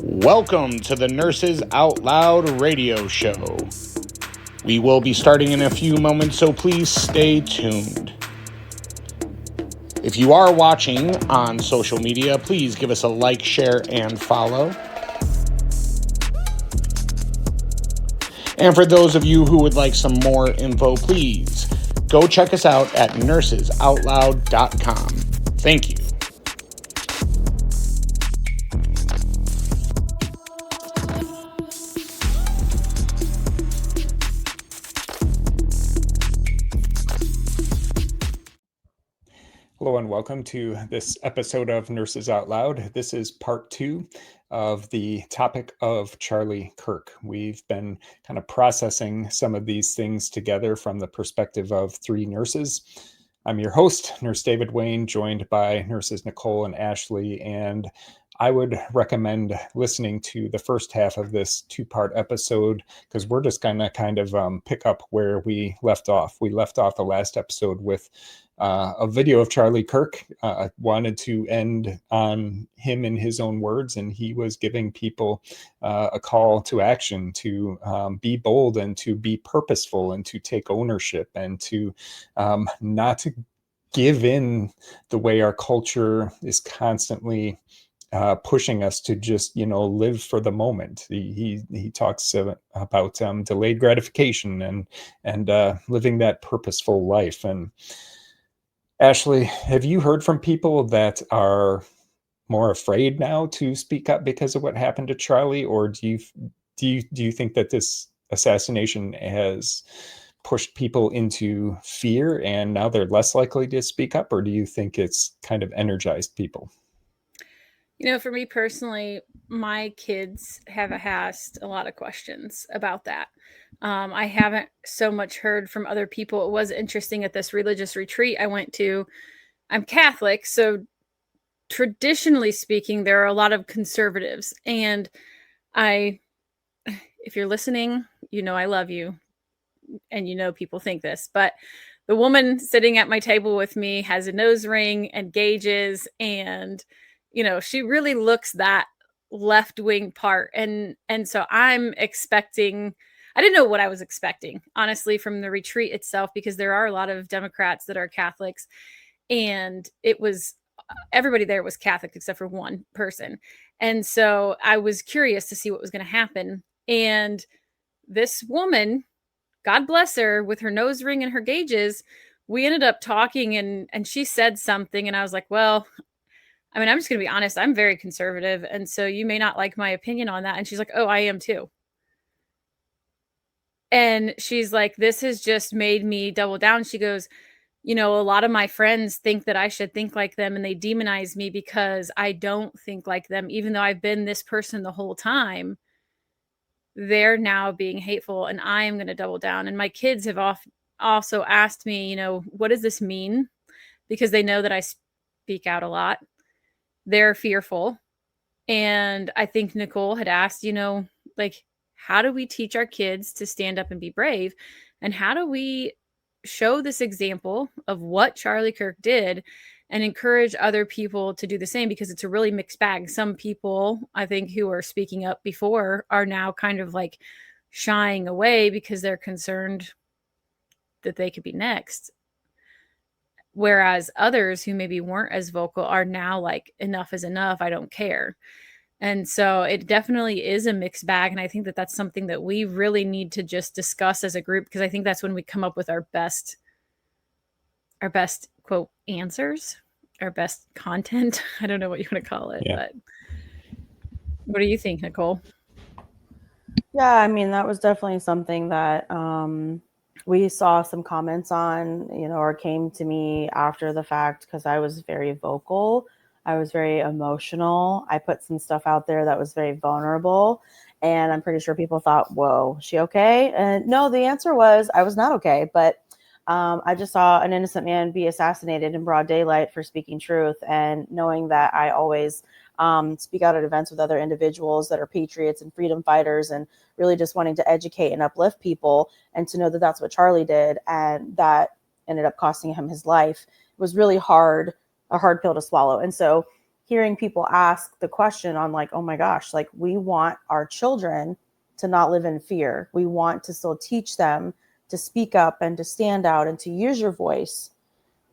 Welcome to the Nurses Out Loud radio show. We will be starting in a few moments, so please stay tuned. If you are watching on social media, please give us a like, share, and follow. And for those of you who would like some more info, please go check us out at nursesoutloud.com. Thank you. Hello and welcome to this episode of Nurses Out Loud. This is part 2 of the topic of Charlie Kirk. We've been kind of processing some of these things together from the perspective of 3 nurses. I'm your host, Nurse David Wayne, joined by nurses Nicole and Ashley, and I would recommend listening to the first half of this 2-part episode because we're just going to kind of pick up where we left off. We left off the last episode with a video of Charlie Kirk. Wanted to end on him in his own words, and he was giving people a call to action to be bold and to be purposeful and to take ownership and to not to give in the way our culture is constantly pushing us to just, live for the moment. He talks about delayed gratification and living that purposeful life. And Ashley, have you heard from people that are more afraid now to speak up because of what happened to Charlie, or do you think that this assassination has pushed people into fear and now they're less likely to speak up, or do you think it's kind of energized people? For me personally, my kids have asked a lot of questions about that. I haven't so much heard from other people. It was interesting at this religious retreat I went to. I'm Catholic, so traditionally speaking, there are a lot of conservatives. And if you're listening, I love you. And people think this, but the woman sitting at my table with me has a nose ring and gauges, and she really looks that left-wing part. And so I'm expecting, I didn't know what I was expecting, honestly, from the retreat itself, because there are a lot of Democrats that are Catholics, and everybody there was Catholic except for one person. And so I was curious to see what was going to happen. And this woman, God bless her, with her nose ring and her gauges, we ended up talking, and she said something, and I was like, well, I'm just going to be honest. I'm very conservative. And so you may not like my opinion on that. And she's like, oh, I am too. And she's like, this has just made me double down. She goes, a lot of my friends think that I should think like them, and they demonize me because I don't think like them, even though I've been this person the whole time. They're now being hateful, and I am going to double down. And my kids have also asked me, what does this mean? Because they know that I speak out a lot. They're fearful. And I think Nicole had asked, how do we teach our kids to stand up and be brave? And how do we show this example of what Charlie Kirk did and encourage other people to do the same? Because it's a really mixed bag. Some people, I think, who are speaking up before are now kind of like shying away because they're concerned that they could be next. Whereas others who maybe weren't as vocal are now like, enough is enough. I don't care. And so it definitely is a mixed bag. And I think that that's something that we really need to just discuss as a group, because I think that's when we come up with our best quote answers, our best content. I don't know what you want to call it, But what do you think, Nicole? Yeah, that was definitely something that we saw some comments on, or came to me after the fact, because I was very vocal. I was very emotional. I put some stuff out there that was very vulnerable, and I'm pretty sure people thought, whoa, is she okay? And no, the answer was I was not okay. But I just saw an innocent man be assassinated in broad daylight for speaking truth, and knowing that I always speak out at events with other individuals that are patriots and freedom fighters, and really just wanting to educate and uplift people, and to know that that's what Charlie did, and that ended up costing him his life, was really a hard pill to swallow. And so hearing people ask the question on like, oh my gosh, like we want our children to not live in fear. We want to still teach them to speak up and to stand out and to use your voice.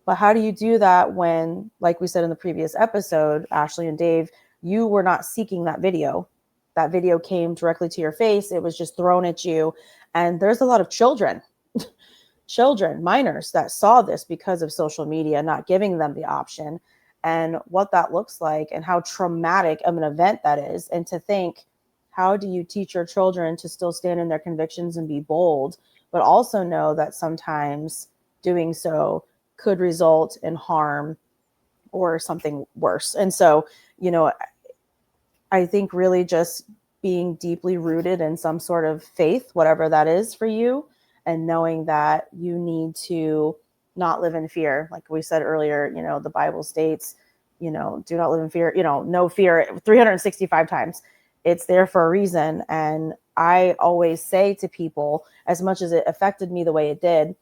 But how do you do that when, like we said in the previous episode, Ashley and Dave, you were not seeking that video? That video came directly to your face. It was just thrown at you. And there's a lot of children, minors that saw this because of social media, not giving them the option, and what that looks like and how traumatic of an event that is. And to think, how do you teach your children to still stand in their convictions and be bold, but also know that sometimes doing so could result in harm or something worse? And so, I think really just being deeply rooted in some sort of faith, whatever that is for you, and knowing that you need to not live in fear. Like we said earlier, the Bible states, do not live in fear, no fear 365 times. It's there for a reason. And I always say to people, as much as it affected me the way it did,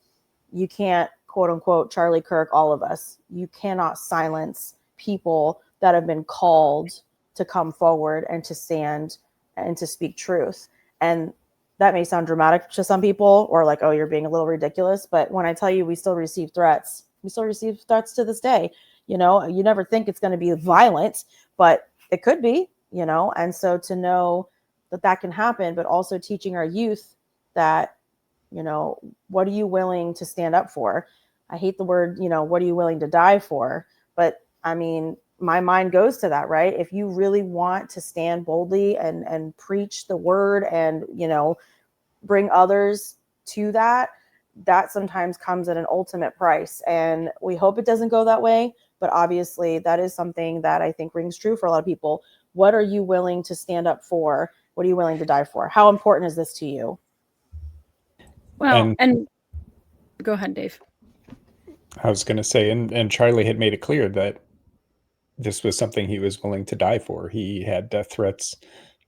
you can't, quote unquote, Charlie Kirk all of us. You cannot silence people that have been called to come forward and to stand and to speak truth. And that may sound dramatic to some people, or like, oh, you're being a little ridiculous. But when I tell you, we still receive threats. We still receive threats to this day. You never think it's going to be violent, but it could be, and so to know that can happen, but also teaching our youth that, what are you willing to stand up for? I hate the word, what are you willing to die for? But I mean, my mind goes to that, right? If you really want to stand boldly and preach the word and, bring others to that sometimes comes at an ultimate price. And we hope it doesn't go that way. But obviously that is something that I think rings true for a lot of people. What are you willing to stand up for? What are you willing to die for? How important is this to you? Well, and go ahead, Dave. I was going to say, and Charlie had made it clear that this was something he was willing to die for. He had death threats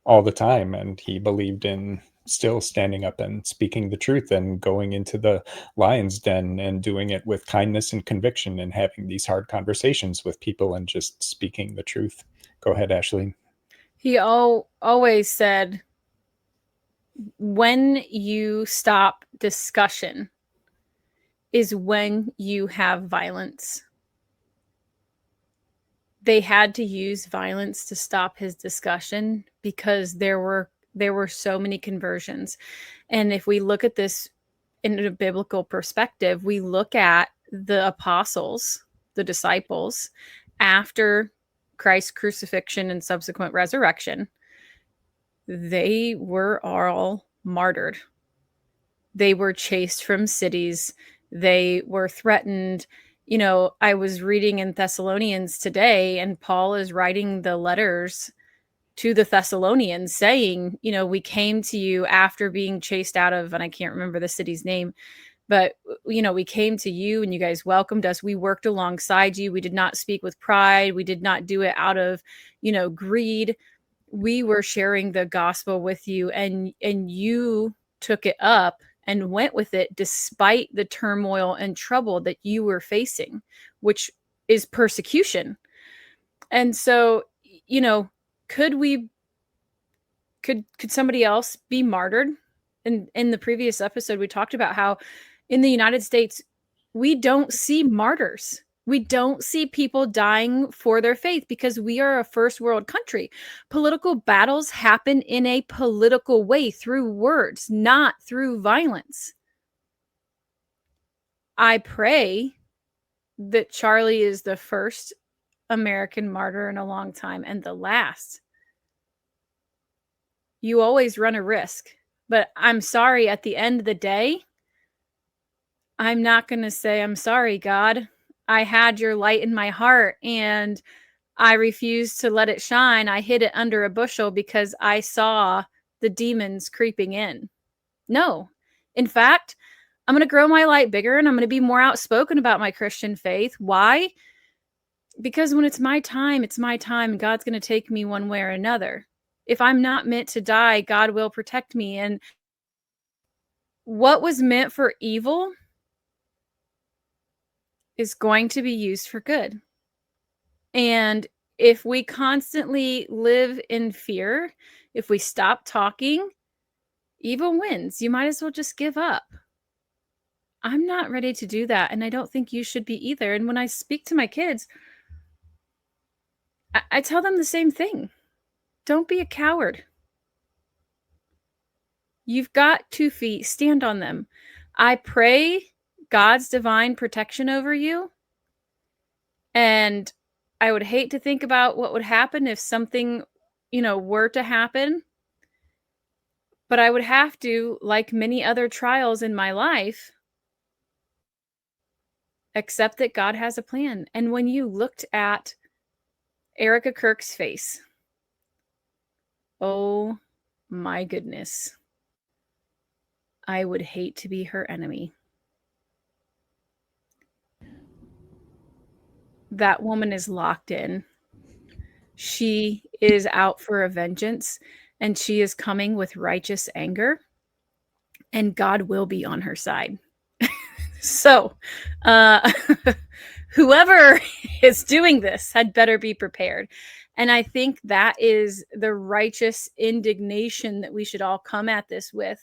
all the time, and he believed in still standing up and speaking the truth and going into the lion's den and doing it with kindness and conviction and having these hard conversations with people and just speaking the truth. Go ahead, Ashley. He always said, when you stop discussion is when you have violence. They had to use violence to stop his discussion because there were so many conversions. And if we look at this in a biblical perspective, we look at the apostles, the disciples, after Christ's crucifixion and subsequent resurrection, they were all martyred. They were chased from cities. They were threatened. I was reading in Thessalonians today, and Paul is writing the letters to the Thessalonians saying, we came to you after being chased out of, and I can't remember the city's name, but, we came to you and you guys welcomed us. We worked alongside you. We did not speak with pride. We did not do it out of, greed. We were sharing the gospel with you, and you took it up and went with it despite the turmoil and trouble that you were facing, which is persecution. And so, could somebody else be martyred? And in the previous episode, we talked about how in the United States, we don't see martyrs. We don't see people dying for their faith because we are a first world country. Political battles happen in a political way through words, not through violence. I pray that Charlie is the first American martyr in a long time and the last. You always run a risk, but I'm sorry, at the end of the day, I'm not going to say, I'm sorry, God. I had your light in my heart and I refused to let it shine. I hid it under a bushel because I saw the demons creeping in. No. In fact, I'm going to grow my light bigger and I'm going to be more outspoken about my Christian faith. Why? Because when it's my time, and God's going to take me one way or another. If I'm not meant to die, God will protect me. And what was meant for evil is going to be used for good. And if we constantly live in fear, if we stop talking, evil wins. You might as well just give up. I'm not ready to do that, and I don't think you should be either. And when I speak to my kids, I tell them the same thing. Don't be a coward. You've got 2 feet, stand on them. I pray God's divine protection over you. And I would hate to think about what would happen if something, were to happen. But I would have to, like many other trials in my life, accept that God has a plan. And when you looked at Erica Kirk's face, oh my goodness, I would hate to be her enemy. That woman is locked in. She is out for a vengeance, and she is coming with righteous anger, and God will be on her side. So, whoever is doing this had better be prepared. And I think that is the righteous indignation that we should all come at this with.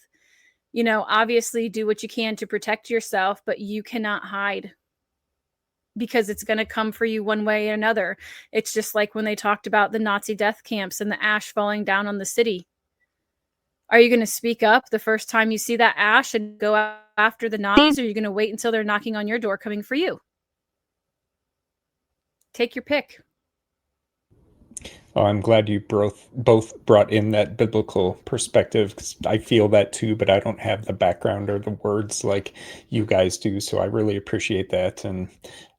Obviously do what you can to protect yourself, but you cannot hide, because it's going to come for you one way or another. It's just like when they talked about the Nazi death camps and the ash falling down on the city. Are you going to speak up the first time you see that ash and go after the Nazis, or are you going to wait until they're knocking on your door coming for you? Take your pick. Oh, I'm glad you both brought in that biblical perspective, because I feel that too, but I don't have the background or the words like you guys do. So I really appreciate that. And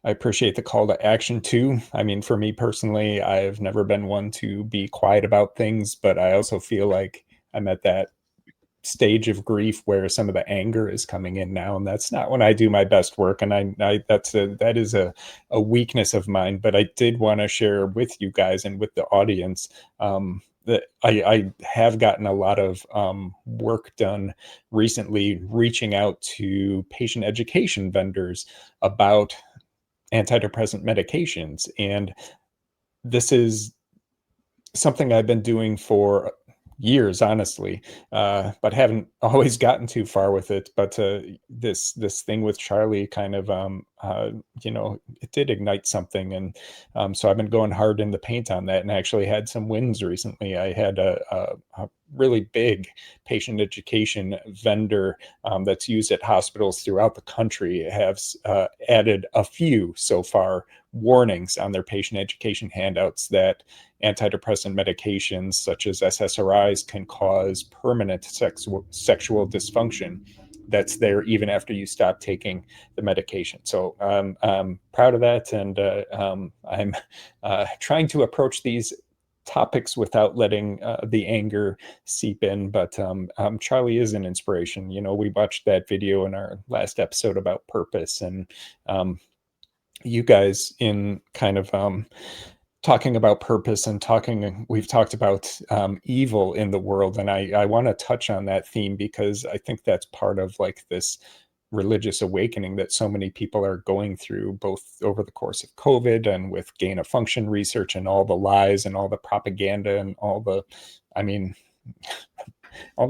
I appreciate the call to action too. I mean, for me personally, I've never been one to be quiet about things, but I also feel like I'm at that stage of grief where some of the anger is coming in now, and that's not when I do my best work, and that is a weakness of mine. But I did want to share with you guys and with the audience that I have gotten a lot of work done recently, reaching out to patient education vendors about antidepressant medications, and this is something I've been doing for years, honestly, but haven't always gotten too far with it. But this thing with Charlie kind of, it did ignite something, and so I've been going hard in the paint on that, and actually had some wins recently. I had a really big patient education vendor that's used at hospitals throughout the country have added a few so far warnings on their patient education handouts that antidepressant medications such as SSRIs can cause permanent sexual dysfunction that's there even after you stop taking the medication. So I'm proud of that, and I'm trying to approach these topics without letting the anger seep in. But Charlie is an inspiration. We watched that video in our last episode about purpose, and you guys in kind of talking about purpose and we've talked about evil in the world. And I want to touch on that theme because I think that's part of like this religious awakening that so many people are going through, both over the course of COVID and with gain of function research and all the lies and all the propaganda and all the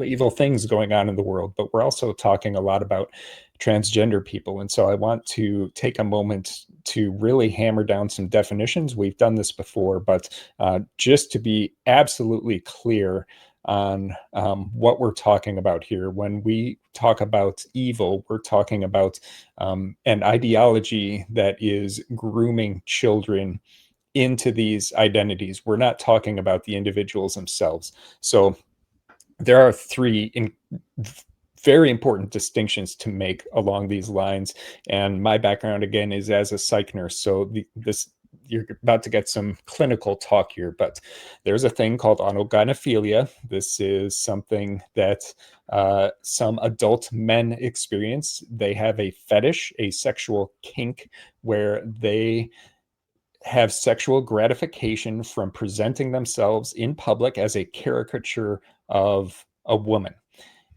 evil things going on in the world. But we're also talking a lot about transgender people. And so I want to take a moment to really hammer down some definitions. We've done this before, but just to be absolutely clear on what we're talking about here. When we talk about evil, we're talking about an ideology that is grooming children into these identities. We're not talking about the individuals themselves. So there are three very important distinctions to make along these lines. And my background, again, is as a psych nurse. So you're about to get some clinical talk here, but there's a thing called autogynephilia. This is something that some adult men experience. They have a fetish, a sexual kink, where they have sexual gratification from presenting themselves in public as a caricature of a woman.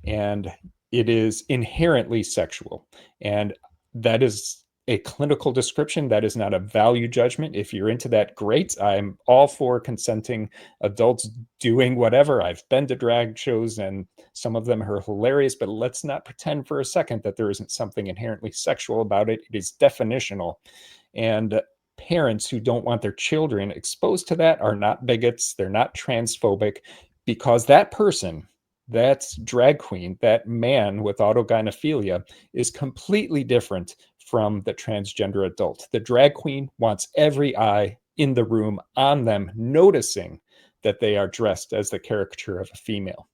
And it is inherently sexual. And that is a clinical description. That is not a value judgment. If you're into that, great. I'm all for consenting adults doing whatever. I've been to drag shows and some of them are hilarious, but let's not pretend for a second that there isn't something inherently sexual about it. It is definitional. And parents who don't want their children exposed to that are not bigots. They're not transphobic, because that person, that drag queen, that man with autogynephilia is completely different from the transgender adult. The drag queen wants every eye in the room on them, noticing that they are dressed as the caricature of a female.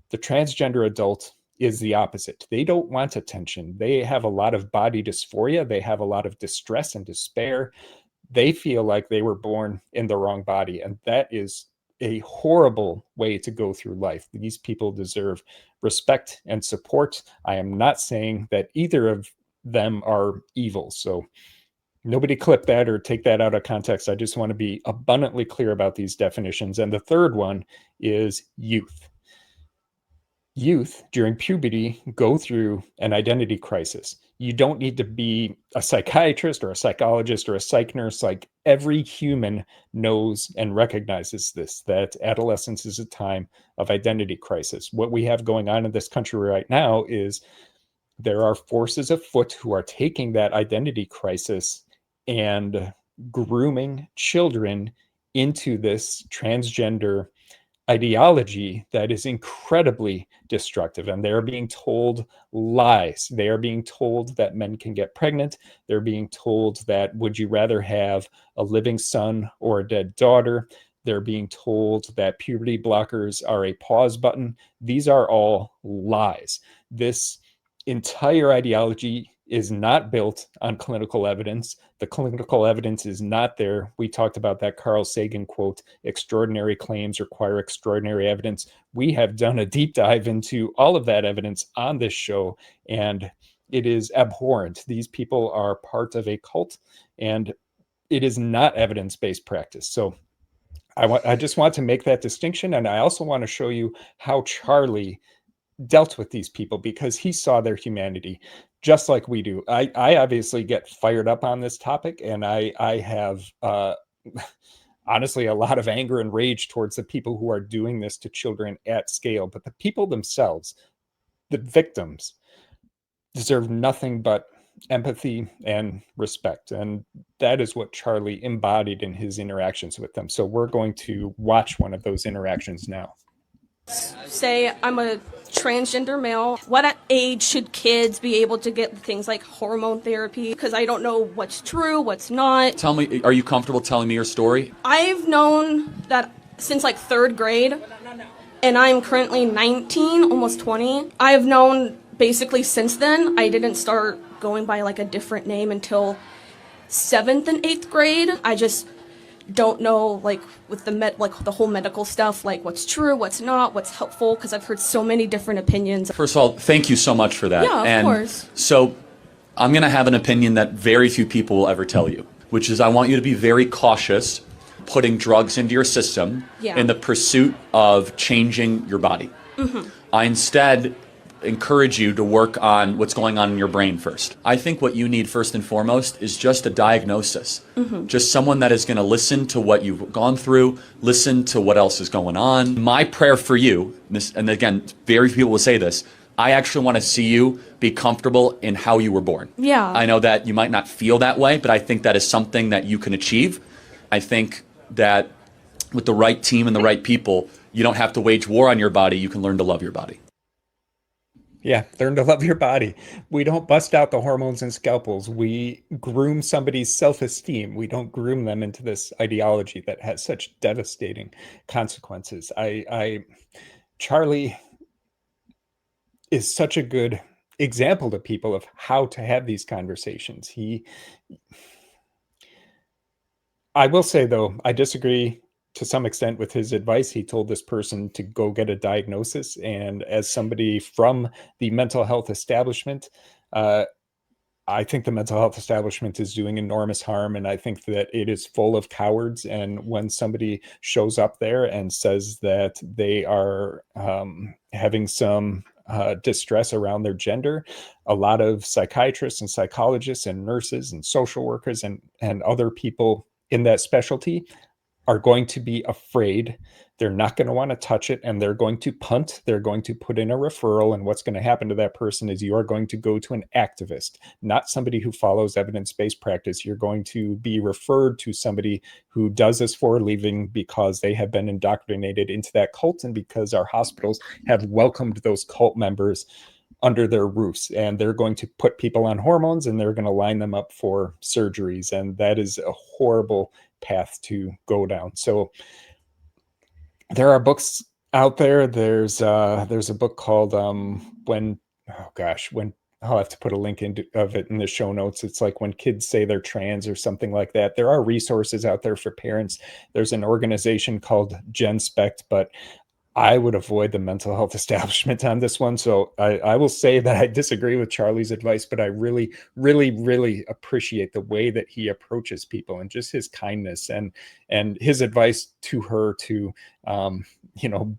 The transgender adult is the opposite. They don't want attention. They have a lot of body dysphoria. They have a lot of distress and despair. They feel like they were born in the wrong body. And that is a horrible way to go through life. These people deserve respect and support. I am not saying that either of them are evil. So nobody clip that or take that out of context. I just want to be abundantly clear about these definitions. And the third one is youth. Youth during puberty go through an identity crisis. You don't need to be a psychiatrist or a psychologist or a psych nurse. Like, every human knows and recognizes this, that adolescence is a time of identity crisis. What we have going on in this country right now is there are forces afoot who are taking that identity crisis and grooming children into this transgender ideology that is incredibly destructive. And they're being told lies. They are being told that men can get pregnant. They're being told that, would you rather have a living son or a dead daughter? They're being told that puberty blockers are a pause button. These are all lies. This entire ideology is not built on clinical evidence. The clinical evidence is not there. We talked about that Carl Sagan quote, extraordinary claims require extraordinary evidence. We have done a deep dive into all of that evidence on this show, and it is abhorrent. These people are part of a cult, and it is not evidence-based practice. So I just want to make that distinction. And I also want to show you how Charlie dealt with these people, because he saw their humanity just like we do. I obviously get fired up on this topic, and I have honestly a lot of anger and rage towards the people who are doing this to children at scale. But the people themselves, the victims, deserve nothing but empathy and respect. And that is what Charlie embodied in his interactions with them. So we're going to watch one of those interactions now. Say I'm a transgender male. What age should kids be able to get things like hormone therapy? Because I don't know what's true, what's not. Tell me, are you comfortable telling me your story? I've known that since like 3rd grade, and I'm currently 19, almost 20. I've known basically since then. I didn't start going by like a different name until 7th and 8th grade. I just don't know, like, with the whole medical stuff, like what's true, what's not, what's helpful, because I've heard so many different opinions. First of all, thank you so much for that. Yeah, of course. So I'm going to have an opinion that very few people will ever tell you, which is I want you to be very cautious putting drugs into your system in the pursuit of changing your body. I instead encourage you to work on what's going on in your brain first. I think what you need first and foremost is just a diagnosis. Just someone that is going to listen to what you've gone through, listen to what else is going on. My prayer for you, and again, very few people will say this, I actually want to see you be comfortable in how you were born. Yeah. I know that you might not feel that way, but I think that is something that you can achieve. I think that with the right team and the right people, you don't have to wage war on your body. You can learn to love your body. Yeah, learn to love your body. We don't bust out the hormones and scalpels. We groom somebody's self-esteem. We don't groom them into this ideology that has such devastating consequences. Charlie is such a good example to people of how to have these conversations. I will say, though, I disagree to some extent with his advice. He told this person to go get a diagnosis. And as somebody from the mental health establishment, I think the mental health establishment is doing enormous harm. And I think that it is full of cowards. And when somebody shows up there and says that they are having some distress around their gender. A lot of psychiatrists and psychologists and nurses and social workers and other people in that specialty are going to be afraid. They're not going to want to touch it, and they're going to punt. They're going to put in a referral, and what's going to happen to that person is you are going to go to an activist, not somebody who follows evidence-based practice. You're going to be referred to somebody who does this for a living because they have been indoctrinated into that cult, and because our hospitals have welcomed those cult members under their roofs, and they're going to put people on hormones, and they're going to line them up for surgeries. And that is a horrible path to go down. So there are books out there. There's a book called when I'll have to put a link of it in the show notes. It's like When Kids Say They're Trans or something like that. There are resources out there for parents. There's an organization called GenSpect, but I would avoid the mental health establishment on this one. So I will say that I disagree with Charlie's advice, but I really, really, really appreciate the way that he approaches people and just his kindness and his advice to her to,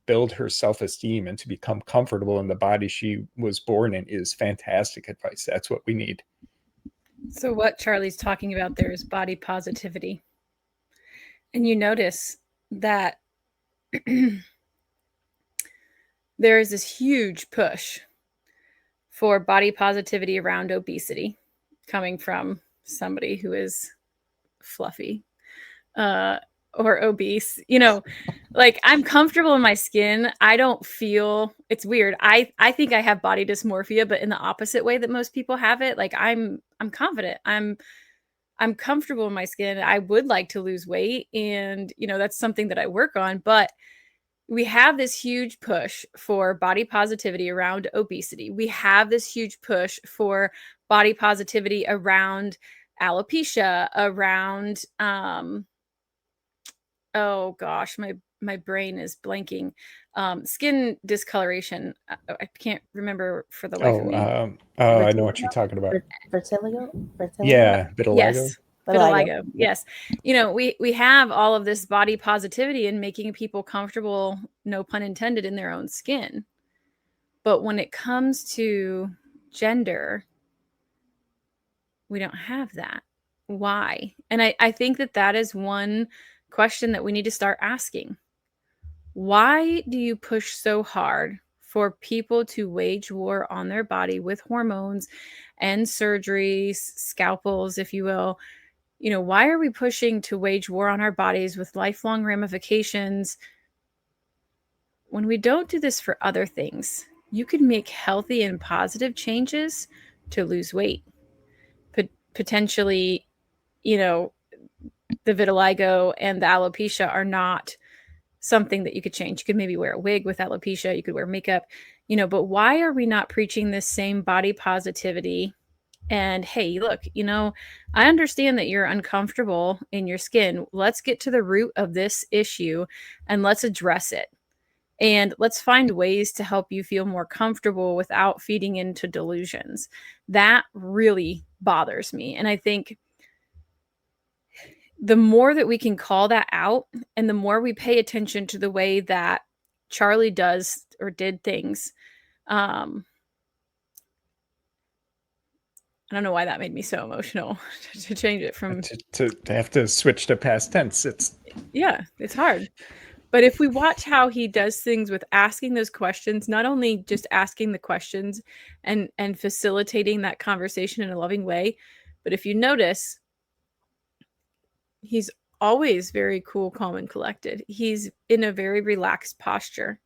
build her self-esteem and to become comfortable in the body she was born in is fantastic advice. That's what we need. So what Charlie's talking about there is body positivity. And you notice that there is this huge push for body positivity around obesity coming from somebody who is fluffy or obese. Like, I'm comfortable in my skin. I don't feel, it's weird. I think I have body dysmorphia, but in the opposite way that most people have it. Like, I'm confident. I'm comfortable in my skin. I would like to lose weight, and that's something that I work on, but we have this huge push for body positivity around obesity. We have this huge push for body positivity around alopecia, around, oh gosh, my brain is blanking. Skin discoloration. I can't remember for the life of me. I know what you're talking about. Vitiligo? Yeah, vitiligo. Yes. Vitiligo. Yes. We have all of this body positivity and making people comfortable, no pun intended, in their own skin. But when it comes to gender, we don't have that. Why? And I think that is one question that we need to start asking. Why do you push so hard for people to wage war on their body with hormones and surgeries, scalpels, if you will? Why are we pushing to wage war on our bodies with lifelong ramifications when we don't do this for other things? You could make healthy and positive changes to lose weight. Potentially, the vitiligo and the alopecia are not something that you could change. You could maybe wear a wig with alopecia. You could wear makeup, but why are we not preaching this same body positivity? And hey, look, I understand that you're uncomfortable in your skin. Let's get to the root of this issue and let's address it. And let's find ways to help you feel more comfortable without feeding into delusions. That really bothers me. And I think the more that we can call that out and the more we pay attention to the way that Charlie does or did things, I don't know why that made me so emotional to change it from to have to switch to past tense. It's hard. But if we watch how he does things with asking those questions, not only just asking the questions and facilitating that conversation in a loving way, but if you notice, he's always very cool, calm, and collected. He's in a very relaxed posture.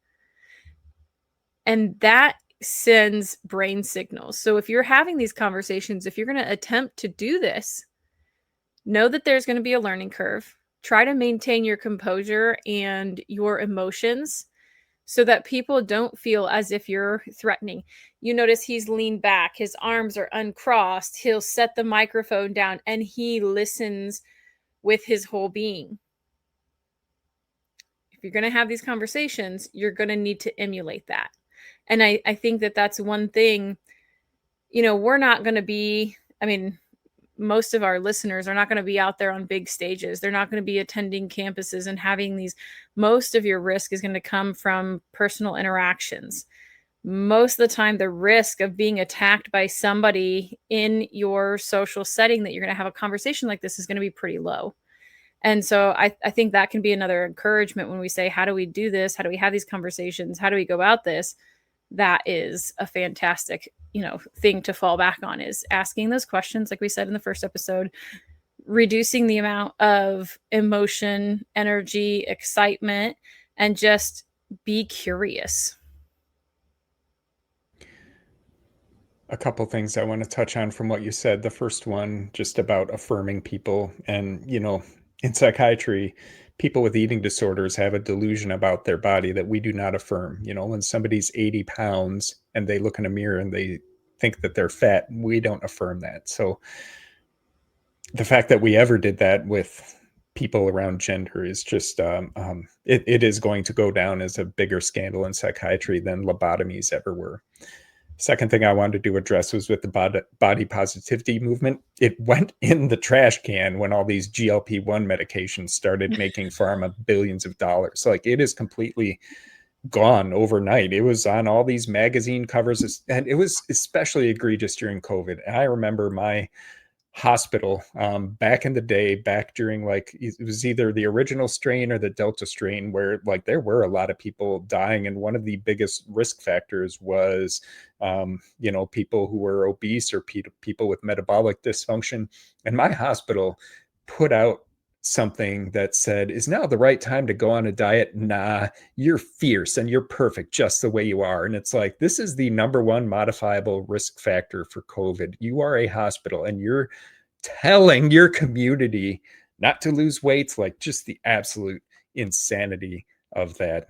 And that sends brain signals. So if you're having these conversations, if you're going to attempt to do this, know that there's going to be a learning curve. Try to maintain your composure and your emotions so that people don't feel as if you're threatening. You notice he's leaned back, his arms are uncrossed, he'll set the microphone down, and he listens with his whole being. If you're going to have these conversations, you're going to need to emulate that. And I think that that's one thing, we're not going to be, most of our listeners are not going to be out there on big stages. They're not going to be attending campuses and having these. Most of your risk is going to come from personal interactions. most of the time the risk of being attacked by somebody in your social setting that you're going to have a conversation like this is going to be pretty low. And so I think that can be another encouragement when we say, how do we do this? How do we have these conversations? How do we go about this? That is a fantastic, thing to fall back on, is asking those questions, like we said in the first episode, reducing the amount of emotion, energy, excitement, and just be curious. A couple things I want to touch on from what you said. The first one, just about affirming people. And, in psychiatry, people with eating disorders have a delusion about their body that we do not affirm. When somebody's 80 pounds and they look in a mirror and they think that they're fat, we don't affirm that. So the fact that we ever did that with people around gender is just, it is going to go down as a bigger scandal in psychiatry than lobotomies ever were. Second thing I wanted to address was with the body positivity movement. It went in the trash can when all these GLP-1 medications started making pharma billions of dollars. Like, it is completely gone overnight. It was on all these magazine covers, and it was especially egregious during COVID. And I remember my hospital back in the day, back during, like, it was either the original strain or the Delta strain, where like there were a lot of people dying, and one of the biggest risk factors was people who were obese or people with metabolic dysfunction. And my hospital put out something that said, is now the right time to go on a diet? Nah, you're fierce and you're perfect just the way you are. And it's like, this is the number one modifiable risk factor for COVID. You are a hospital and you're telling your community not to lose weight. Like, just the absolute insanity of that.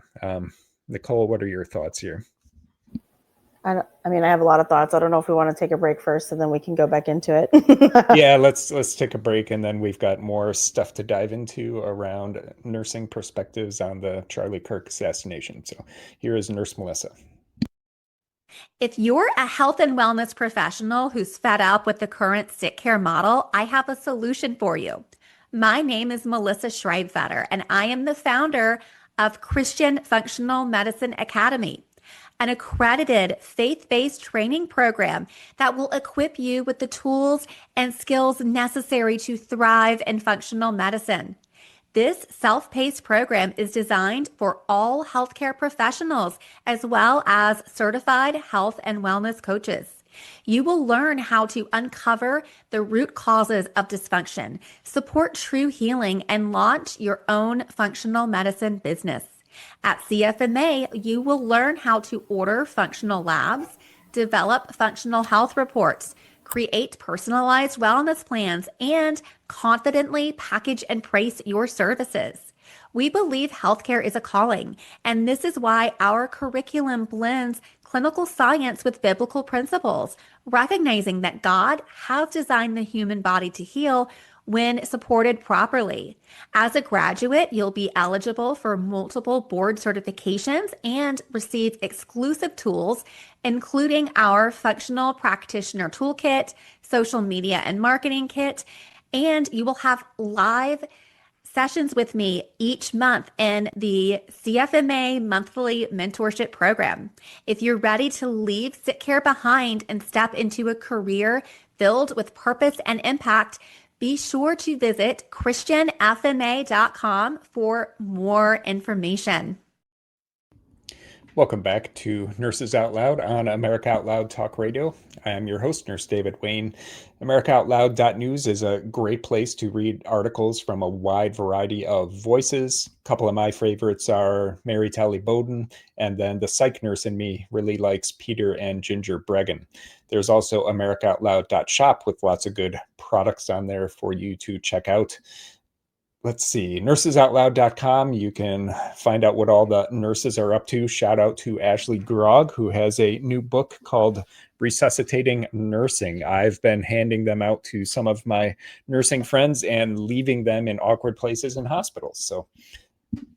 Nicole, what are your thoughts here? I have a lot of thoughts. I don't know if we want to take a break first and then we can go back into it. Yeah, let's take a break, and then we've got more stuff to dive into around nursing perspectives on the Charlie Kirk assassination. So here is Nurse Melissa. If you're a health and wellness professional who's fed up with the current sick care model, I have a solution for you. My name is Melissa Schreibfetter, and I am the founder of Christian Functional Medicine Academy, an accredited faith-based training program that will equip you with the tools and skills necessary to thrive in functional medicine. This self-paced program is designed for all healthcare professionals as well as certified health and wellness coaches. You will learn how to uncover the root causes of dysfunction, support true healing, and launch your own functional medicine business. At CFMA, you will learn how to order functional labs, develop functional health reports, create personalized wellness plans, and confidently package and price your services. We believe healthcare is a calling, and this is why our curriculum blends clinical science with biblical principles, recognizing that God has designed the human body to heal when supported properly. As a graduate, you'll be eligible for multiple board certifications and receive exclusive tools, including our Functional Practitioner Toolkit, Social Media and Marketing Kit, and you will have live sessions with me each month in the CFMA monthly mentorship program. If you're ready to leave sick care behind and step into a career filled with purpose and impact, be sure to visit christianfma.com for more information. Welcome back to Nurses Out Loud on America Out Loud Talk Radio. I am your host, Nurse David Wayne. AmericaOutloud.news is a great place to read articles from a wide variety of voices. A couple of my favorites are Mary Talley Bowden, and then the psych nurse in me really likes Peter and Ginger Bregan. There's also AmericaOutloud.shop with lots of good products on there for you to check out. Let's see, nursesoutloud.com. You can find out what all the nurses are up to. Shout out to Ashley Grogg, who has a new book called Resuscitating Nursing. I've been handing them out to some of my nursing friends and leaving them in awkward places in hospitals. So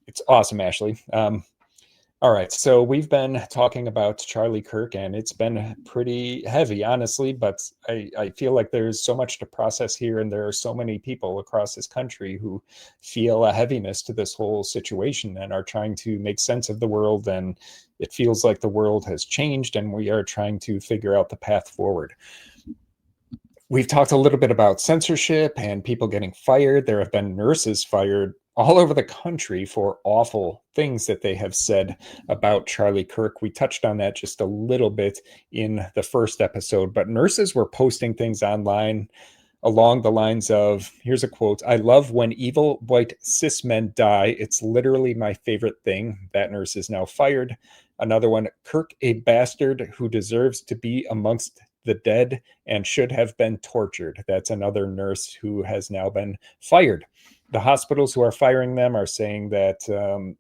it's awesome, Ashley. All right, so we've been talking about Charlie Kirk, and it's been pretty heavy, honestly, but I feel like there's so much to process here, and there are so many people across this country who feel a heaviness to this whole situation and are trying to make sense of the world, and it feels like the world has changed, and we are trying to figure out the path forward. We've talked a little bit about censorship and people getting fired. There have been nurses fired all over the country for awful things that they have said about Charlie Kirk. We touched on that just a little bit in the first episode, but nurses were posting things online along the lines of, here's a quote: "I love when evil white cis men die. It's literally my favorite thing." That nurse is now fired. Another one: "Kirk, a bastard who deserves to be amongst the dead and should have been tortured." That's another nurse who has now been fired. The hospitals who are firing them are saying that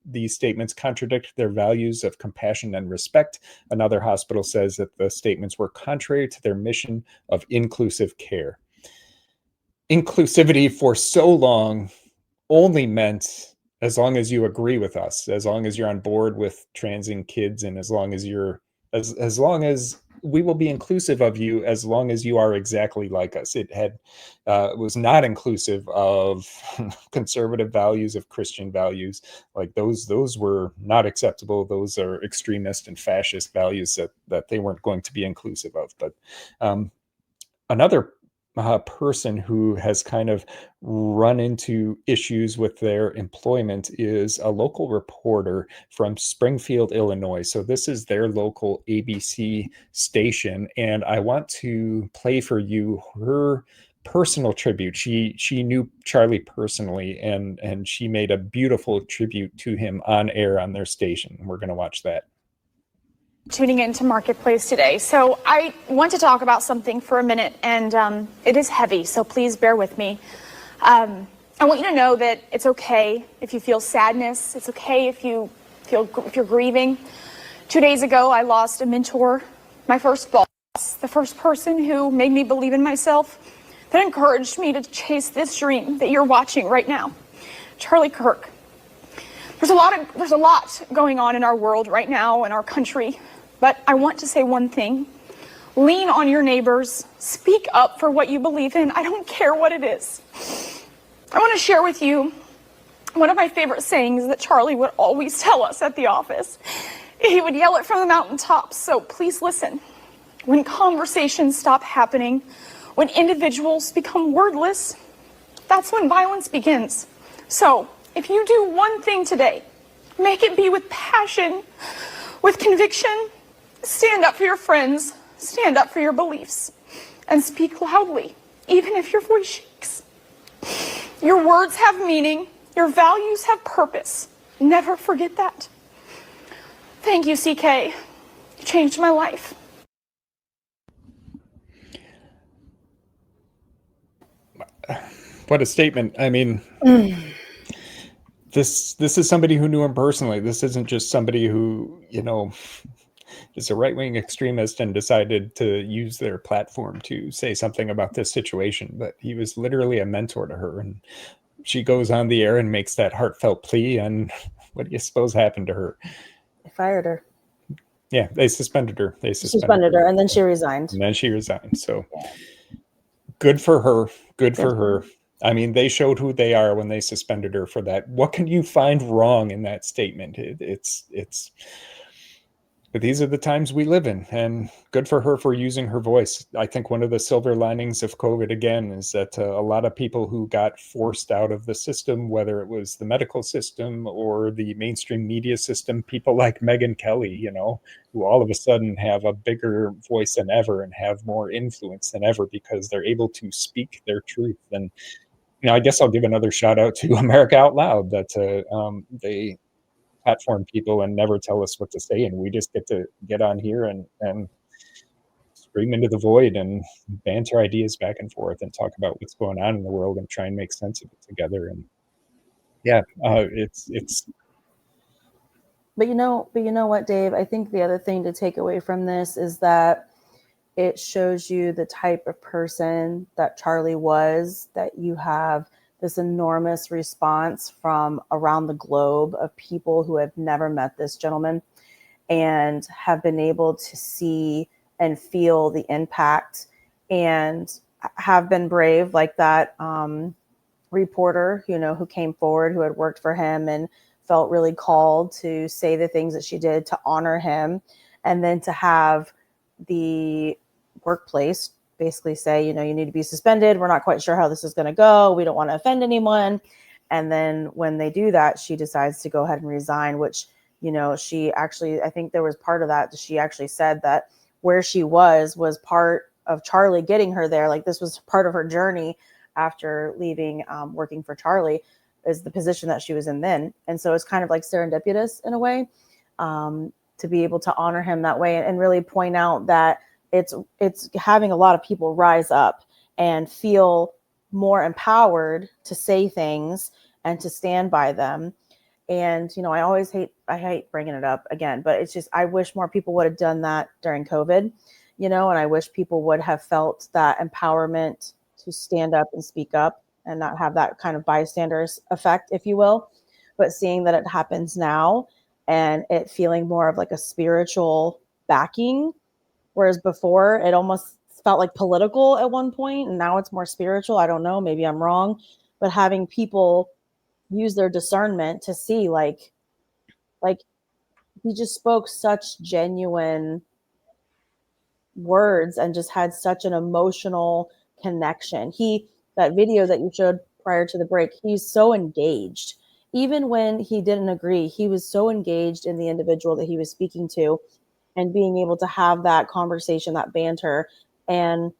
these statements contradict their values of compassion and respect. Another hospital says that the statements were contrary to their mission of inclusive care. Inclusivity for so long only meant as long as you agree with us, as long as you're on board with transing kids, and as long as you're as long as we will be inclusive of you, as long as you are exactly like us. It was not inclusive of conservative values, of Christian values. Like those were not acceptable. Those are extremist and fascist values that they weren't going to be inclusive of. But another person who has kind of run into issues with their employment is a local reporter from Springfield, Illinois. So this is their local ABC station, and I want to play for you her personal tribute. She knew Charlie personally, and she made a beautiful tribute to him on air on their station. We're going to watch that. Tuning into Marketplace today. So I want to talk about something for a minute, and it is heavy, so please bear with me. I want you to know that it's okay if you feel sadness. It's okay if you're grieving. 2 days ago, I lost a mentor, my first boss, the first person who made me believe in myself, that encouraged me to chase this dream that you're watching right now. Charlie Kirk. There's a lot going on in our world right now, in our country. But I want to say one thing. Lean on your neighbors. Speak up for what you believe in. I don't care what it is. I want to share with you one of my favorite sayings that Charlie would always tell us at the office. He would yell it from the mountaintops, so please listen. When conversations stop happening, when individuals become wordless, that's when violence begins. So if you do one thing today, make it be with passion, with conviction. Stand up for your friends, stand up for your beliefs, and speak loudly, even if your voice shakes. Your words have meaning, your values have purpose. Never forget that. Thank you, CK. You changed my life. What a statement. I mean, this is somebody who knew him personally. This isn't just somebody who, is a right-wing extremist and decided to use their platform to say something about this situation. But he was literally a mentor to her. And she goes on the air and makes that heartfelt plea. And what do you suppose happened to her? They fired her. Yeah, they suspended her. They suspended her, and then she resigned. So good for her. Good for her. I mean, they showed who they are when they suspended her for that. What can you find wrong in that statement? But these are the times we live in, and good for her for using her voice. I think one of the silver linings of COVID, again, is that a lot of people who got forced out of the system, whether it was the medical system or the mainstream media system, people like Megyn Kelly, who all of a sudden have a bigger voice than ever and have more influence than ever because they're able to speak their truth. And I guess I'll give another shout out to America Out Loud, that they platform people and never tell us what to say, and we just get to get on here and scream into the void and banter ideas back and forth and talk about what's going on in the world and try and make sense of it together. And it's But you know what, Dave? I think the other thing to take away from this is that it shows you the type of person that Charlie was, that you have this enormous response from around the globe of people who have never met this gentleman. and have been able to see and feel the impact, and have been brave, like that reporter, who came forward, who had worked for him and felt really called to say the things that she did to honor him. And then to have the workplace basically say, you need to be suspended. We're not quite sure how this is going to go. We don't want to offend anyone. And then when they do that, she decides to go ahead and resign, which, she actually, I think there was part of that. She actually said that where she was part of Charlie getting her there. Like, this was part of her journey after leaving, working for Charlie, is the position that she was in then. And so it's kind of like serendipitous in a way, to be able to honor him that way, and really point out that it's having a lot of people rise up and feel more empowered to say things and to stand by them. And, I hate bringing it up again, but it's just, I wish more people would have done that during COVID, and I wish people would have felt that empowerment to stand up and speak up and not have that kind of bystanders effect, if you will. But seeing that it happens now, and it feeling more of like a spiritual backing, whereas before it almost felt like political at one point, and now it's more spiritual. I don't know, maybe I'm wrong, but having people use their discernment to see, like he just spoke such genuine words and just had such an emotional connection. That video that you showed prior to the break, he's so engaged. Even when he didn't agree, he was so engaged in the individual that he was speaking to, and being able to have that conversation, that banter, and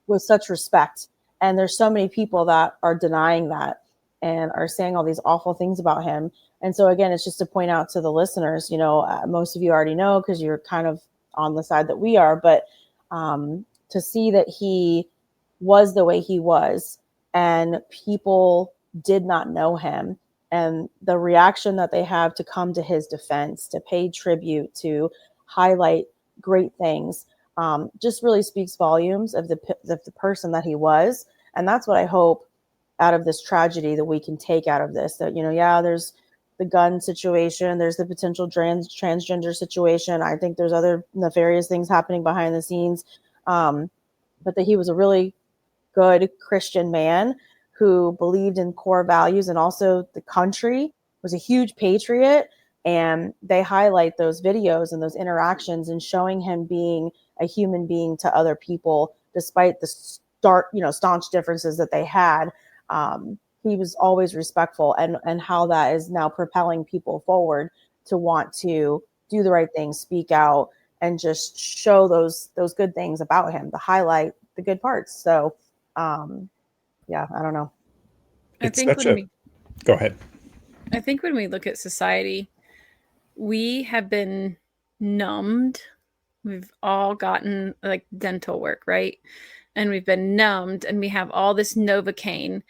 with such respect. And there's so many people that are denying that and are saying all these awful things about him. And so again, it's just to point out to the listeners, most of you already know because you're kind of on the side that we are, but to see that he was the way he was, and people did not know him, and the reaction that they have to come to his defense, to pay tribute, to highlight great things, just really speaks volumes of the person that he was. And that's what I hope out of this tragedy that we can take out of this, that, there's the gun situation, there's the potential transgender situation. I think there's other nefarious things happening behind the scenes. But that he was a really good Christian man who believed in core values, and also the country, was a huge patriot. And they highlight those videos and those interactions, and showing him being a human being to other people, despite the staunch differences that they had. He was always respectful, and how that is now propelling people forward to want to do the right thing, speak out, and just show those good things about him, to highlight the good parts. So, yeah, I don't know. Go ahead. I think when we look at society, we have been numbed. We've all gotten like dental work, right? And we've been numbed, and we have all this Novocaine,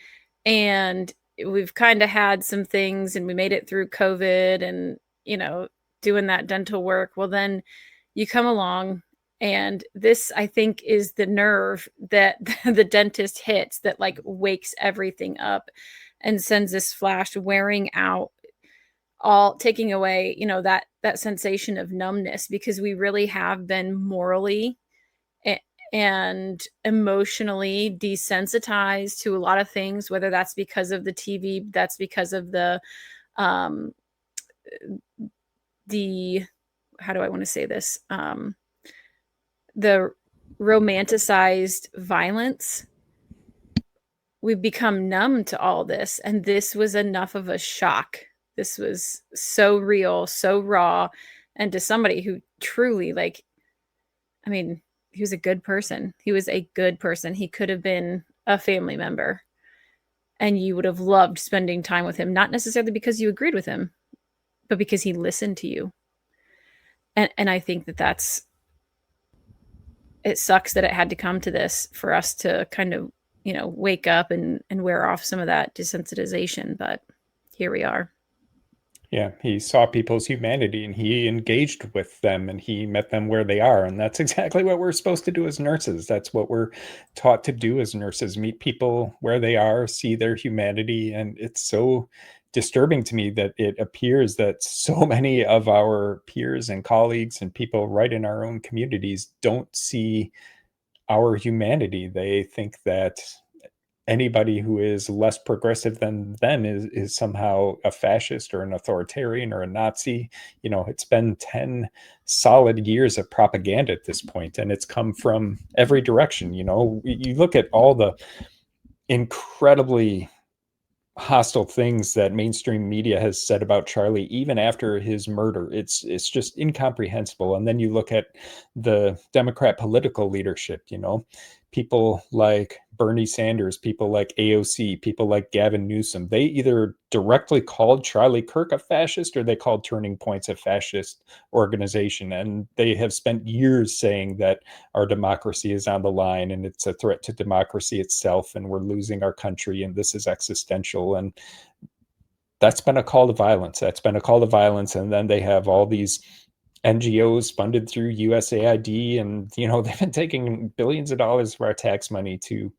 and we've kind of had some things, and we made it through COVID and, doing that dental work. Well, then you come along, and this, I think, is the nerve that the dentist hits that like wakes everything up and sends this flash, wearing out, all taking away, that sensation of numbness, because we really have been morally and emotionally desensitized to a lot of things, whether that's because of the TV, that's because of the how do I want to say this? The romanticized violence. We've become numb to all this, and this was enough of a shock. This was so real, so raw, and to somebody who truly, he was a good person. He was a good person. He could have been a family member, and you would have loved spending time with him, not necessarily because you agreed with him, but because he listened to you. And I think it sucks that it had to come to this for us to kind of, wake up and wear off some of that desensitization. But here we are. Yeah, he saw people's humanity, and he engaged with them, and he met them where they are. And that's exactly what we're supposed to do as nurses. That's what we're taught to do as nurses, meet people where they are, see their humanity. And it's so disturbing to me that it appears that so many of our peers and colleagues and people right in our own communities don't see our humanity. They think that anybody who is less progressive than them is somehow a fascist or an authoritarian or a Nazi. It's been 10 solid years of propaganda at this point, and it's come from every direction. You look at all the incredibly hostile things that mainstream media has said about Charlie, even after his murder. It's just incomprehensible. And then you look at the Democrat political leadership, people like Bernie Sanders, people like AOC, people like Gavin Newsom. They either directly called Charlie Kirk a fascist or they called Turning Point's a fascist organization. And they have spent years saying that our democracy is on the line and it's a threat to democracy itself and we're losing our country and this is existential. And that's been a call to violence. And then they have all these NGOs funded through USAID, and they've been taking billions of dollars of our tax money to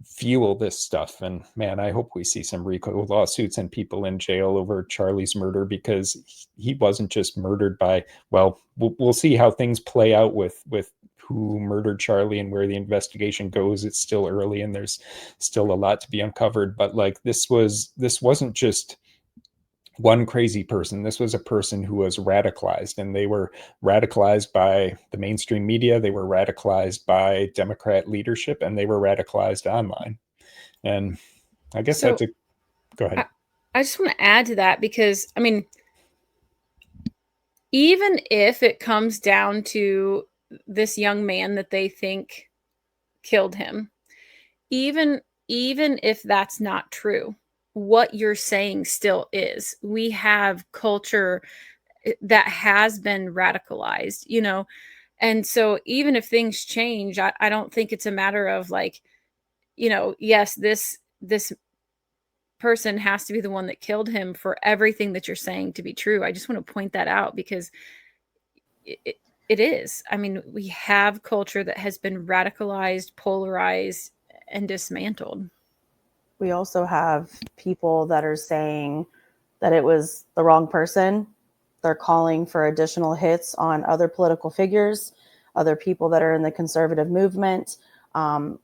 fuel this stuff. And man, I hope we see some RICO lawsuits and people in jail over Charlie's murder, because he wasn't just murdered by, well, we'll see how things play out with who murdered Charlie and where the investigation goes. It's still early and there's still a lot to be uncovered, but like this wasn't just one crazy person. This was a person who was radicalized, and they were radicalized by the mainstream media. They were radicalized by Democrat leadership, and they were radicalized online. And I guess go ahead. I just want to add to that, because I mean, even if it comes down to this young man that they think killed him, even if that's not true, what you're saying still is. We have culture that has been radicalized, and so even if things change, I don't think it's a matter of like, yes, this person has to be the one that killed him for everything that you're saying to be true. I just want to point that out, because it is. I mean, we have culture that has been radicalized, polarized, and dismantled. We also have people that are saying that it was the wrong person. They're calling for additional hits on other political figures, other people that are in the conservative movement.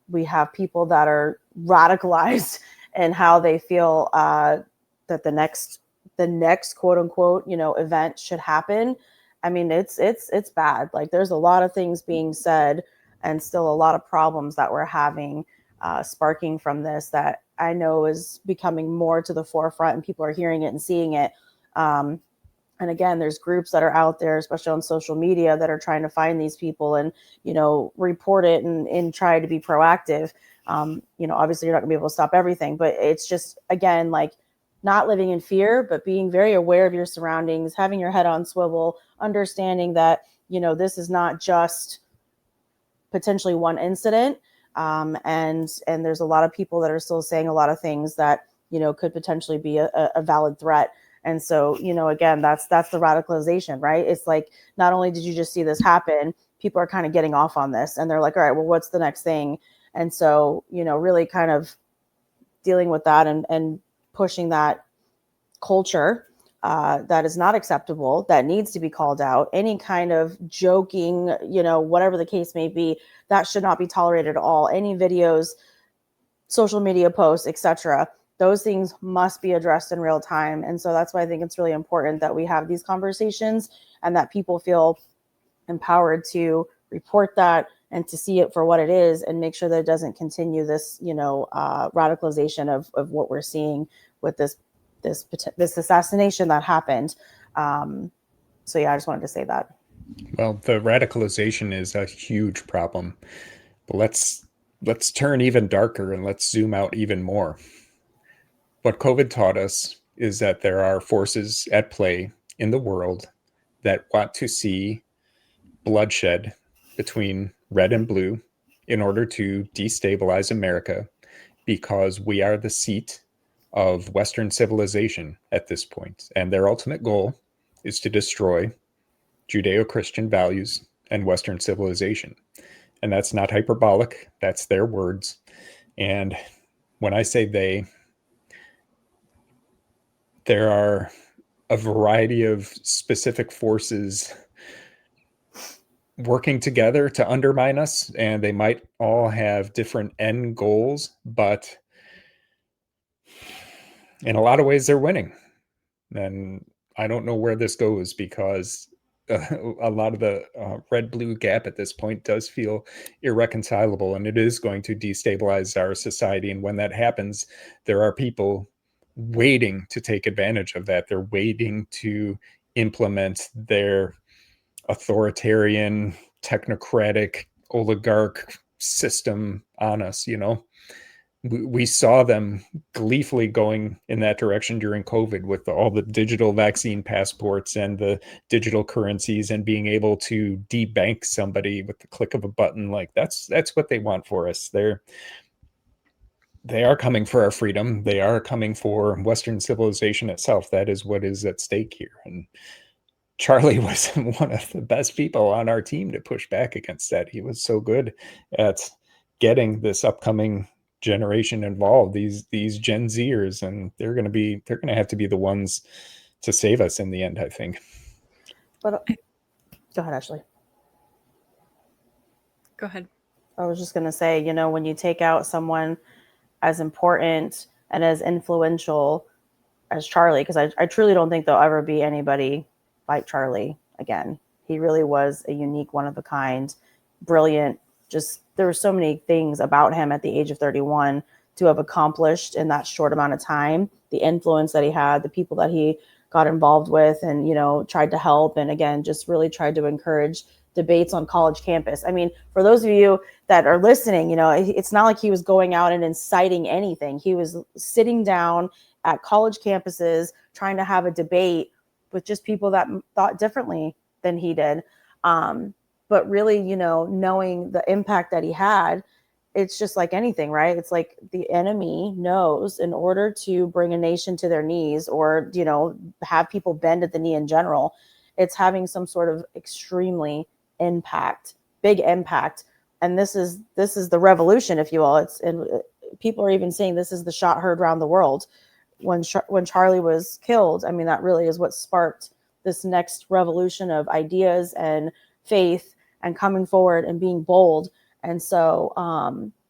We have people that are radicalized in how they feel that the next quote unquote, event should happen. I mean, it's bad. Like, there's a lot of things being said and still a lot of problems that we're having sparking from this that I know is becoming more to the forefront, and people are hearing it and seeing it. And again, there's groups that are out there, especially on social media, that are trying to find these people and, report it and try to be proactive. Obviously you're not gonna be able to stop everything, but it's just, again, like, not living in fear, but being very aware of your surroundings, having your head on swivel, understanding that, this is not just potentially one incident. And there's a lot of people that are still saying a lot of things that, could potentially be a valid threat. And so, again, that's the radicalization, right? It's like, not only did you just see this happen, people are kind of getting off on this and they're like, all right, well, what's the next thing? And so, really kind of dealing with that and pushing that culture that is not acceptable, that needs to be called out. Any kind of joking, whatever the case may be, that should not be tolerated at all. Any videos, social media posts, etc., those things must be addressed in real time. And so that's why I think it's really important that we have these conversations and that people feel empowered to report that and to see it for what it is and make sure that it doesn't continue this, radicalization of what we're seeing with this assassination that happened. So yeah, I just wanted to say that. Well, the radicalization is a huge problem, but let's turn even darker and let's zoom out even more. What COVID taught us is that there are forces at play in the world that want to see bloodshed between red and blue in order to destabilize America, because we are the seat of Western civilization at this point. And their ultimate goal is to destroy Judeo-Christian values and Western civilization. And that's not hyperbolic. That's their words. And when I say they, there are a variety of specific forces working together to undermine us, and they might all have different end goals, but in a lot of ways they're winning. And I don't know where this goes, because a lot of the red-blue gap at this point does feel irreconcilable, and it is going to destabilize our society. And when that happens, there are people waiting to take advantage of that. They're waiting to implement their authoritarian, technocratic, oligarch system on us. We saw them gleefully going in that direction during COVID, with all the digital vaccine passports and the digital currencies, and being able to debank somebody with the click of a button. Like, that's what they want for us. They are coming for our freedom. They are coming for Western civilization itself. That is what is at stake here. And Charlie was one of the best people on our team to push back against that. He was so good at getting this upcoming generation involved, these Gen Zers, and they're going to have to be the ones to save us in the end, I think. But go ahead, Ashley. Go ahead. I was just going to say, when you take out someone as important and as influential as Charlie, because I truly don't think there'll ever be anybody like Charlie again. He really was a unique, one of a kind, brilliant. Just, there were so many things about him at the age of 31 to have accomplished in that short amount of time. The influence that he had, the people that he got involved with, and tried to help, and again, just really tried to encourage debates on college campus. I mean, for those of you that are listening, it's not like he was going out and inciting anything. He was sitting down at college campuses trying to have a debate with just people that thought differently than he did. But really, knowing the impact that he had, it's just like anything, right? It's like the enemy knows, in order to bring a nation to their knees, or, have people bend at the knee in general, it's having some sort of extremely big impact. And this is the revolution, if you will. And people are even saying this is the shot heard around the world. When Charlie was killed, I mean, that really is what sparked this next revolution of ideas and faith and coming forward and being bold. And so,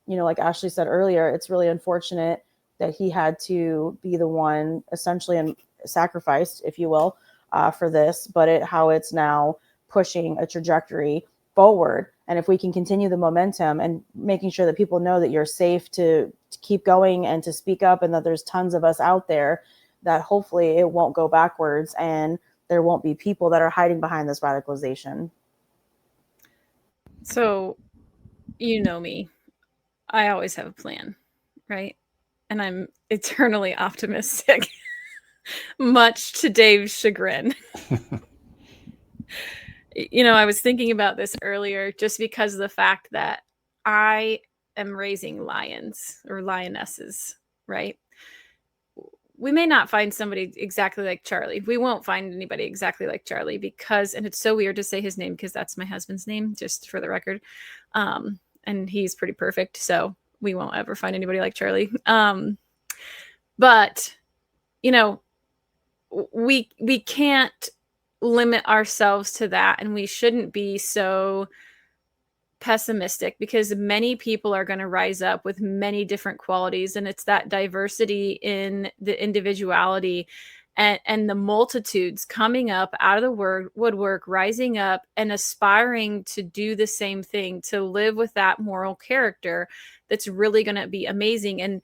like Ashley said earlier, it's really unfortunate that he had to be the one essentially and sacrificed, if you will, for this, but how it's now pushing a trajectory forward. And if we can continue the momentum and making sure that people know that you're safe to keep going and to speak up, and that there's tons of us out there, that hopefully it won't go backwards and there won't be people that are hiding behind this radicalization. So, me, I always have a plan, right? And I'm eternally optimistic, much to Dave's chagrin. I was thinking about this earlier, just because of the fact that I am raising lions or lionesses, right? We may not find somebody exactly like Charlie. We won't find anybody exactly like Charlie, because, and it's so weird to say his name because that's my husband's name, just for the record. And he's pretty perfect, so we won't ever find anybody like Charlie. But, we can't limit ourselves to that, and we shouldn't be so pessimistic, because many people are going to rise up with many different qualities, and it's that diversity in the individuality and the multitudes coming up out of the woodwork, rising up and aspiring to do the same thing, to live with that moral character that's really going to be amazing. And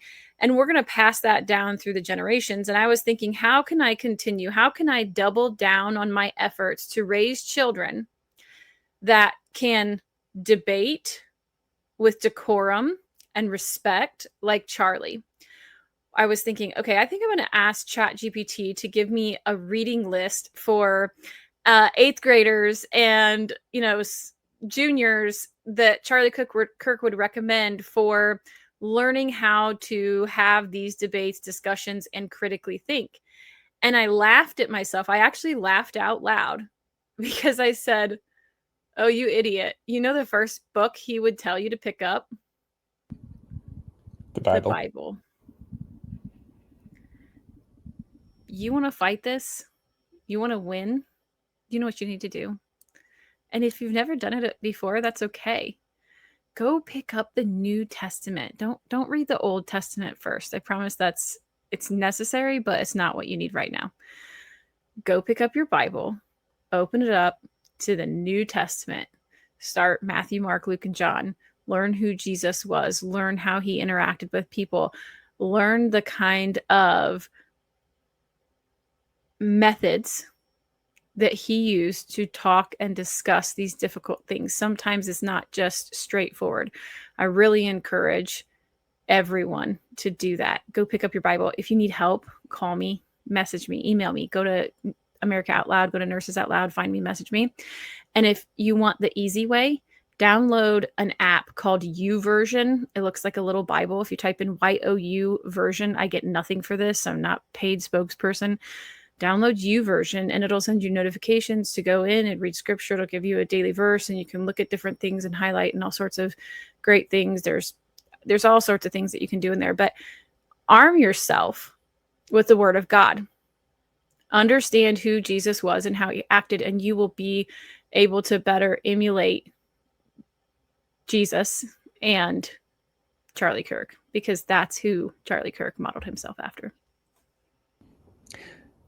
we're going to pass that down through the generations. And I was thinking, how can I continue? How can I double down on my efforts to raise children that can debate with decorum and respect, like Charlie? I was thinking, okay, I think I'm going to ask ChatGPT to give me a reading list for 8th graders and, juniors that Charlie Kirk would recommend for learning how to have these debates, discussions, and critically think. And I laughed at myself. I actually laughed out loud, because I said, oh, you idiot. The first book he would tell you to pick up? The Bible. The Bible. you want to fight this, you want to win, you know what you need to do. And if you've never done it before, that's okay. Go pick up the New Testament. Don't read the Old Testament first. I promise it's necessary, but it's not what you need right now. Go pick up your Bible, open it up to the New Testament. Start Matthew, Mark, Luke, and John. Learn who Jesus was. Learn how he interacted with people. Learn the kind of methods that he used to talk and discuss these difficult things. Sometimes it's not just straightforward. I really encourage everyone to do that. Go pick up your Bible. If you need help, call me, message me, email me, go to America Out Loud, go to Nurses Out Loud, find me, message me. And if you want the easy way, download an app called YouVersion. It looks like a little Bible. If you type in YOU version, I get nothing for this. I'm not paid spokesperson. Download YouVersion and it'll send you notifications to go in and read scripture. It'll give you a daily verse and you can look at different things and highlight and all sorts of great things. There's all sorts of things that you can do in there, but arm yourself with the word of God. Understand who Jesus was and how he acted, and you will be able to better emulate Jesus and Charlie Kirk, because that's who Charlie Kirk modeled himself after.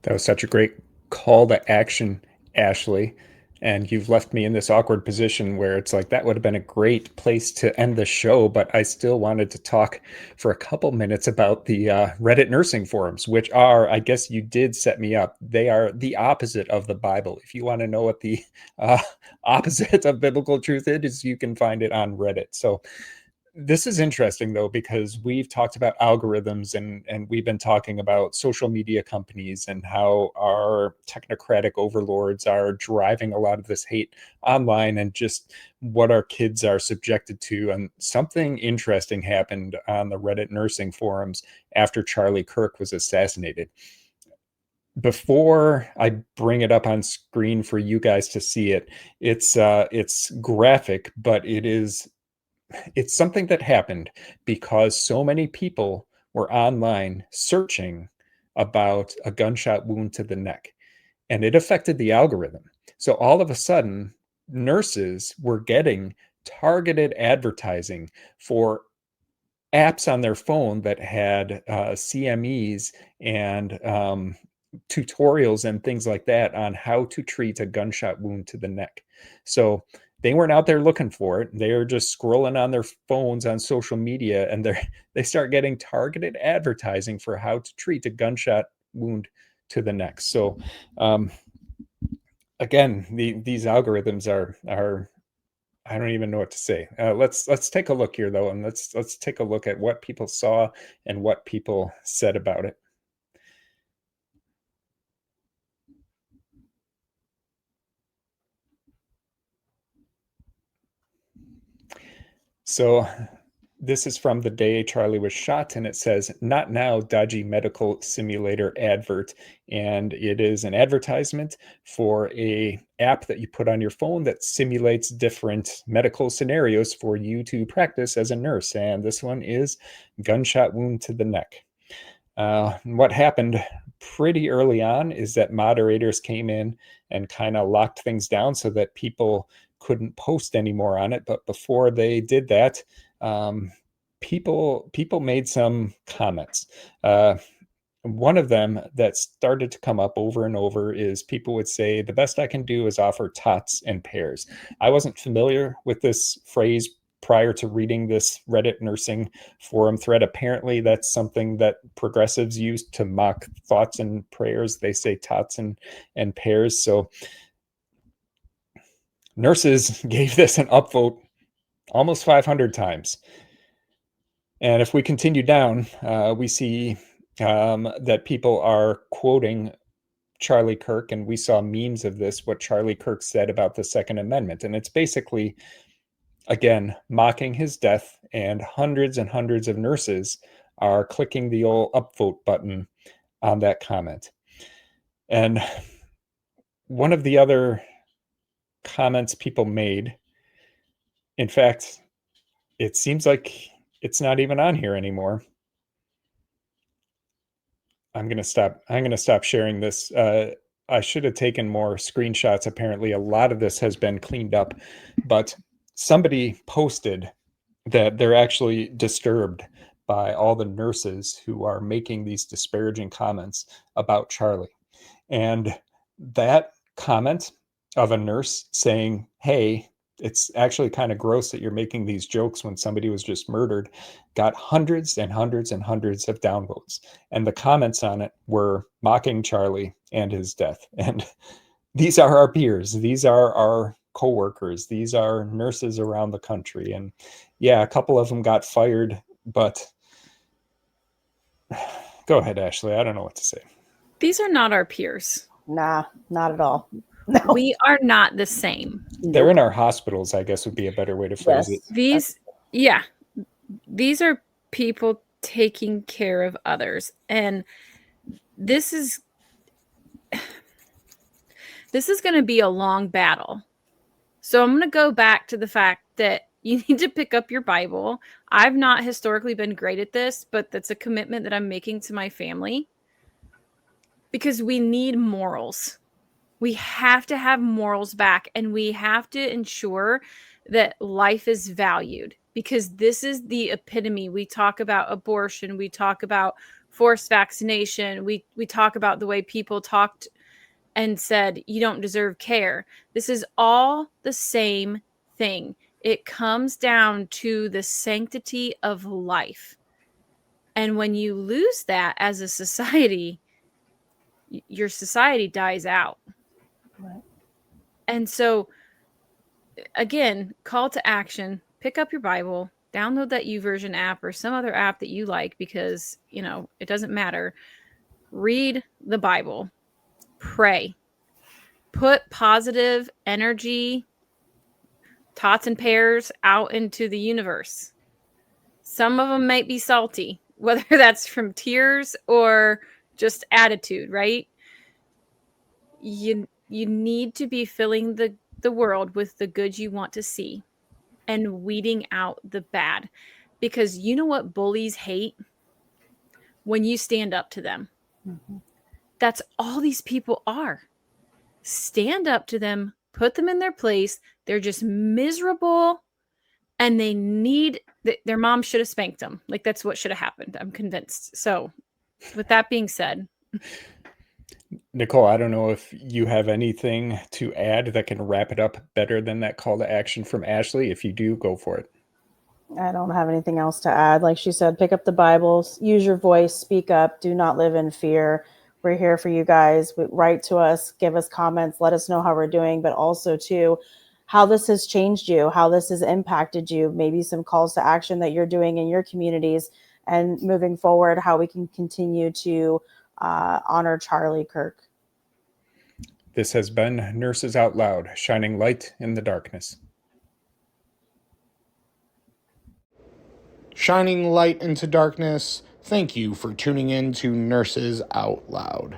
That was such a great call to action, Ashley. And you've left me in this awkward position where it's like, that would have been a great place to end the show, but I still wanted to talk for a couple minutes about the Reddit nursing forums, which are, I guess you did set me up. They are the opposite of the Bible. If you want to know what the opposite of biblical truth is, you can find it on Reddit. So this is interesting, though, because we've talked about algorithms and we've been talking about social media companies and how our technocratic overlords are driving a lot of this hate online and just what our kids are subjected to. And something interesting happened on the Reddit nursing forums after Charlie Kirk was assassinated. Before I bring it up on screen for you guys to see it, it's graphic, but it's something that happened because so many people were online searching about a gunshot wound to the neck, and it affected the algorithm. So all of a sudden, nurses were getting targeted advertising for apps on their phone that had CMEs and tutorials and things like that on how to treat a gunshot wound to the neck. So they weren't out there looking for it. They were just scrolling on their phones on social media, and they start getting targeted advertising for how to treat a gunshot wound to the neck. So again, these algorithms are I don't even know what to say. Let's take a look here, though, and let's take a look at what people saw and what people said about it. So this is from the day Charlie was shot, and it says, "Not now, dodgy medical simulator advert." And it is an advertisement for a app that you put on your phone that simulates different medical scenarios for you to practice as a nurse. And this one is gunshot wound to the neck. What happened pretty early on is that moderators came in and kind of locked things down so that people couldn't post anymore on it. But before they did that, people made some comments. One of them that started to come up over and over is people would say, "The best I can do is offer tots and pears." I wasn't familiar with this phrase prior to reading this Reddit nursing forum thread. Apparently that's something that progressives use to mock thoughts and prayers. They say tots and pears. So nurses gave this an upvote almost 500 times. And if we continue down, we see that people are quoting Charlie Kirk, and we saw memes of this, what Charlie Kirk said about the Second Amendment. And it's basically, again, mocking his death, and hundreds and hundreds of nurses are clicking the old upvote button on that comment. And one of the other comments people made, in fact, it seems like it's not even on here anymore. I'm gonna stop. I'm gonna stop sharing this. I should have taken more screenshots. Apparently, a lot of this has been cleaned up, but somebody posted that they're actually disturbed by all the nurses who are making these disparaging comments about Charlie. And that comment of a nurse saying, "Hey, it's actually kind of gross that you're making these jokes when somebody was just murdered," got hundreds and hundreds and hundreds of downvotes. And the comments on it were mocking Charlie and his death. And these are our peers. These are our coworkers. These are nurses around the country. And yeah, a couple of them got fired, but go ahead, Ashley. I don't know what to say. These are not our peers. Nah, not at all. No. We are not the same. They're in our hospitals, I guess would be a better way to phrase it. These are people taking care of others. And this is going to be a long battle. So I'm going to go back to the fact that you need to pick up your Bible. I've not historically been great at this, but that's a commitment that I'm making to my family, because we need morals. We have to have morals back, and we have to ensure that life is valued, because this is the epitome. We talk about abortion. We talk about forced vaccination. We talk about the way people talked and said, you don't deserve care. This is all the same thing. It comes down to the sanctity of life. And when you lose that as a society, your society dies out. Right. And so, again, call to action, pick up your Bible, download that YouVersion app or some other app that you like, because, it doesn't matter. Read the Bible. Pray. Put positive energy, tots and pears out into the universe. Some of them might be salty, whether that's from tears or just attitude, right? You need to be filling the world with the good you want to see and weeding out the bad. Because you know what bullies hate? When you stand up to them. Mm-hmm. That's all these people are. Stand up to them, put them in their place. They're just miserable, and they need their mom should have spanked them. Like, that's what should have happened. I'm convinced. So with that being said, Nicole, I don't know if you have anything to add that can wrap it up better than that call to action from Ashley. If you do, go for it. I don't have anything else to add. Like she said, pick up the Bibles, use your voice, speak up, do not live in fear. We're here for you guys. Write to us, give us comments, let us know how we're doing, but also too, how this has changed you, how this has impacted you, maybe some calls to action that you're doing in your communities, and moving forward, how we can continue to honor Charlie Kirk. This has been Nurses Out Loud, shining light in the darkness. Shining light into darkness. Thank you for tuning in to Nurses Out Loud.